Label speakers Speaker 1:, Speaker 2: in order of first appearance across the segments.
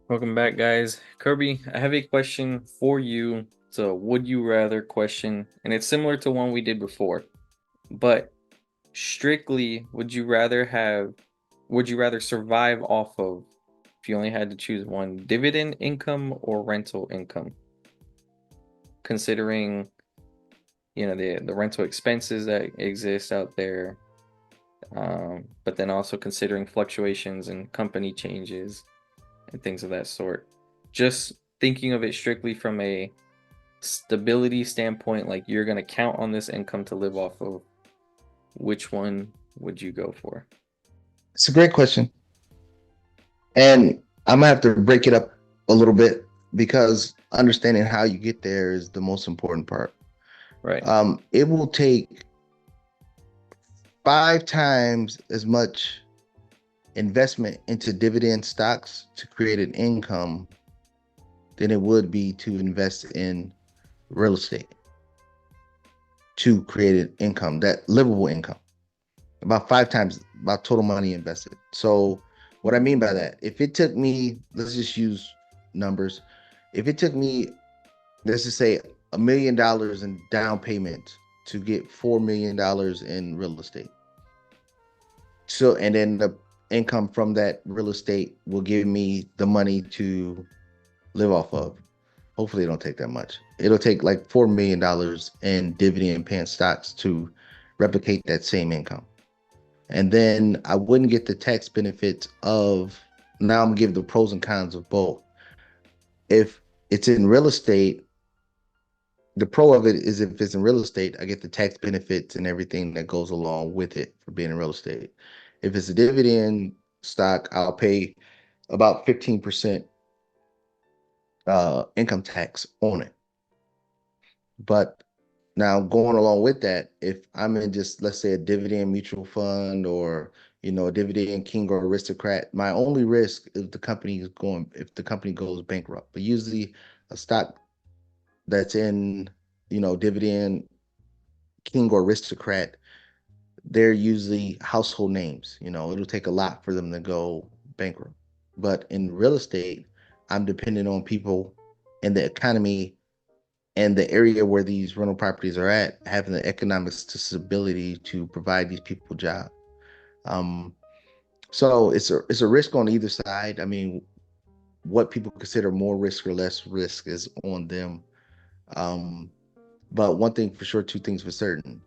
Speaker 1: Welcome back, guys. Kirby, I have a question for you. It's a would you rather question, and it's similar to one we did before. But strictly, would you rather survive off of, if you only had to choose one, dividend income or rental income? Considering, the rental expenses that exist out there, but then also considering fluctuations and company changes and things of that sort. Just thinking of it strictly from a stability standpoint, like you're going to count on this income to live off of, which one would you go for?
Speaker 2: It's a great question. And I'm gonna have to break it up a little bit because understanding how you get there is the most important part.
Speaker 1: Right.
Speaker 2: It will take 5 times as much investment into dividend stocks to create an income than it would be to invest in real estate to create an income, that livable income. About 5 times about total money invested. So what I mean by that, if it took me, let's just use numbers. If it took me, let's just say $1 million in down payment to get $4 million in real estate. So and then the income from that real estate will give me the money to live off of. Hopefully it don't take that much. It'll take like $4 million in dividend paying stocks to replicate that same income. And then I wouldn't get the tax benefits of, now I'm gonna give the pros and cons of both. If it's in real estate, the pro of it is if it's in real estate, I get the tax benefits and everything that goes along with it for being in real estate. If it's a dividend stock, I'll pay about 15% income tax on it. But now going along with that, if I'm in just, let's say, a dividend mutual fund or a dividend king or aristocrat, my only risk is if the company goes bankrupt. But usually a stock that's in, dividend king or aristocrat, they're usually household names. It'll take a lot for them to go bankrupt. But in real estate, I'm dependent on people in the economy and the area where these rental properties are at, having the economic stability to provide these people jobs. Um, so it's a risk on either side. I mean, what people consider more risk or less risk is on them. Um, but one thing for sure, two things for certain.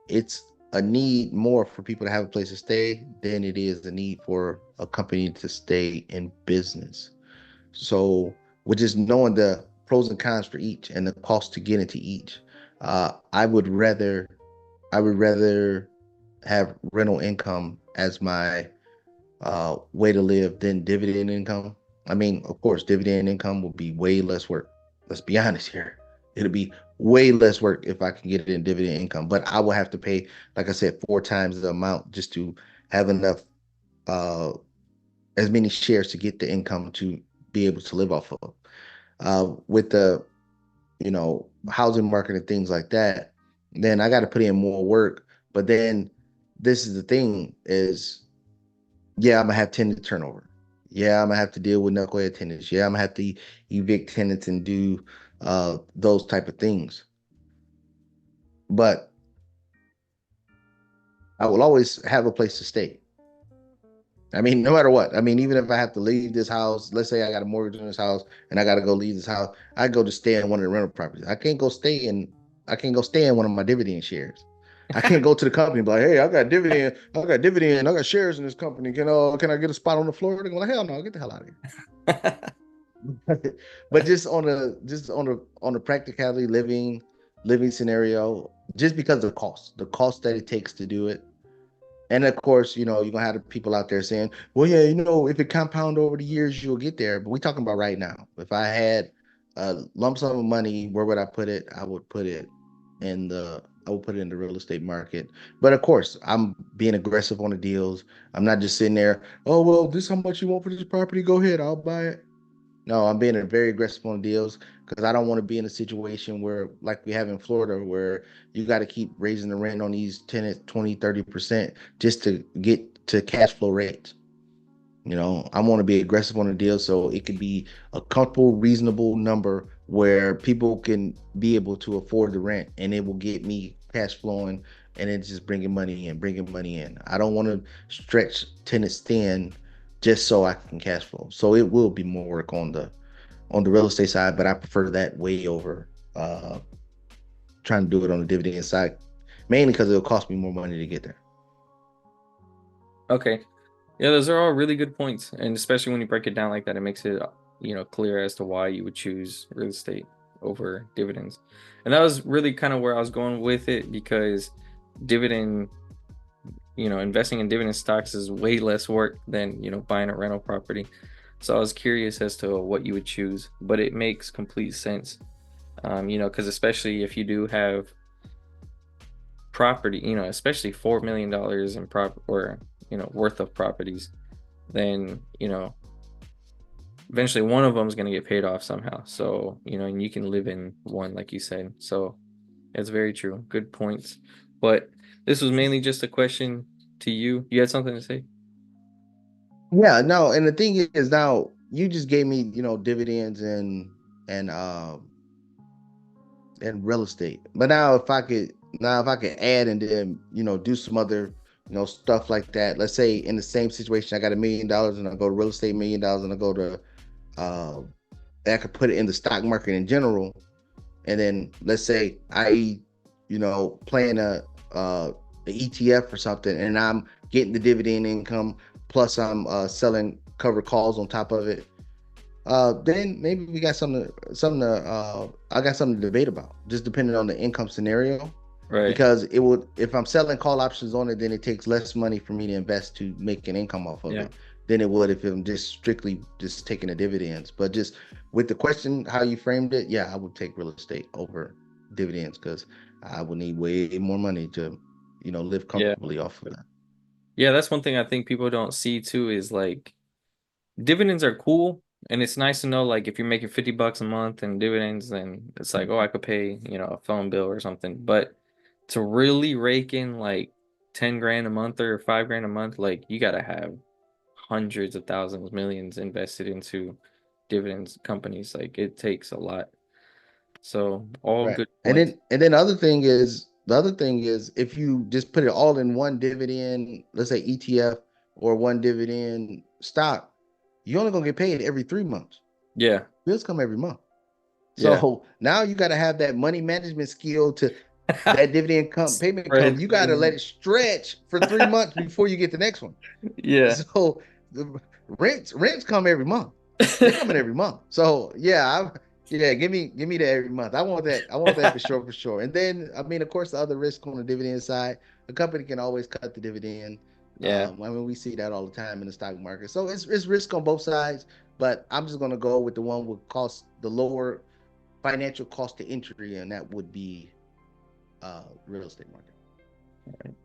Speaker 2: It's a need more for people to have a place to stay than it is a need for a company to stay in business. So, with just knowing the pros and cons for each and the cost to get into each, uh, I would rather I would rather have rental income as my way to live than dividend income. I mean, of course, dividend income will be way less work. Let's be honest here. It'll be way less work if I can get it in dividend income, but I will have to pay, like I said, 4 times the amount just to have enough, uh, as many shares to get the income to be able to live off of. With the, housing market and things like that, then I got to put in more work. But then this is the thing is, yeah, I'm gonna have tenant turnover. Yeah, I'm gonna have to deal with knucklehead tenants. Yeah, I'm gonna have to evict tenants and do those type of things. But I will always have a place to stay. I mean, no matter what. I mean, even if I have to leave this house, let's say I got a mortgage on this house and I got to go leave this house, I go to stay in one of the rental properties. I can't go stay in one of my dividend shares. I can't go to the company and be like, hey, I got shares in this company. Can I get a spot on the floor? They're going like, hell no, get the hell out of here. But just on a practicality living scenario, just because of the cost that it takes to do it. And of course, you're gonna have the people out there saying, well, yeah, if it compound over the years, you'll get there. But we're talking about right now. If I had a lump sum of money, where would I put it? I would put it in the real estate market. But of course, I'm being aggressive on the deals. I'm not just sitting there, oh well, this is how much you want for this property. Go ahead, I'll buy it. No, I'm being very aggressive on deals because I don't want to be in a situation where, like we have in Florida, where you got to keep raising the rent on these tenants 20, 30% just to get to cash flow rates. I want to be aggressive on the deal so it could be a comfortable, reasonable number where people can be able to afford the rent and it will get me cash flowing and it's just bringing money in, bringing money in. I don't want to stretch tenants thin just so I can cash flow. So it will be more work on the real estate side, but I prefer that way over trying to do it on the dividend side, mainly because it'll cost me more money to get there.
Speaker 1: Okay. Yeah, those are all really good points. And especially when you break it down like that, it makes it, clear as to why you would choose real estate over dividends. And that was really kind of where I was going with it because dividend, investing in dividend stocks is way less work than, buying a rental property. So I was curious as to what you would choose, but it makes complete sense. Because especially if you do have property, especially $4 million in worth of properties, then eventually one of them is going to get paid off somehow. So and you can live in one, like you said. So it's very true. Good points. But this was mainly just a question to you. You had something to say?
Speaker 2: Yeah, no, and the thing is now you just gave me, dividends and and real estate. But now if I could add and then, do some other, stuff like that. Let's say in the same situation, I got $1 million and I go to real estate $1 million and I go to uh I could put it in the stock market in general. And then let's say playing a ETF or something, and I'm getting the dividend income plus I'm selling covered calls on top of it. Then maybe we got I got something to debate about, just depending on the income scenario.
Speaker 1: Right.
Speaker 2: Because it would, if I'm selling call options on it, then it takes less money for me to invest to make an income off of
Speaker 1: Yeah.
Speaker 2: it than it would if I'm just strictly just taking the dividends. But just with the question, how you framed it, yeah, I would take real estate over dividends because I would need way more money to, live
Speaker 1: Yeah.
Speaker 2: comfortably off of that.
Speaker 1: Yeah, that's one thing I think people don't see too is like dividends are cool and it's nice to know like if you're making $50 a month in dividends, then it's like, oh, I could pay, a phone bill or something. But to really rake in like 10 grand a month or 5 grand a month, like you gotta have hundreds of thousands, millions invested into dividends companies. Like it takes a lot. So all
Speaker 2: Right.
Speaker 1: good
Speaker 2: And
Speaker 1: points.
Speaker 2: then the other thing is if you just put it all in one dividend, let's say ETF or one dividend stock, you're only gonna get paid every 3 months.
Speaker 1: Yeah.
Speaker 2: Bills come every month.
Speaker 1: Yeah.
Speaker 2: So now you got to have that money management skill to that dividend payment come.
Speaker 1: Spread
Speaker 2: You got to let
Speaker 1: thin.
Speaker 2: it stretch for 3 months before you get the next one.
Speaker 1: Yeah.
Speaker 2: So the rents come every month. They come in every month. So yeah, yeah, give me that every month. I want that. I want that for sure, for sure. And then I mean, of course, the other risk on the dividend side, the company can always cut the dividend.
Speaker 1: Yeah.
Speaker 2: I mean, we see that all the time in the stock market. So it's risk on both sides. But I'm just gonna go with the one with cost the lower financial cost to entry, and that would be real estate market.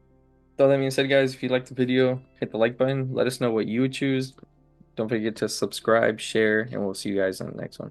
Speaker 1: So that being said, guys, if you liked the video, hit the like button. Let us know what you would choose. Don't forget to subscribe, share, and we'll see you guys on the next one.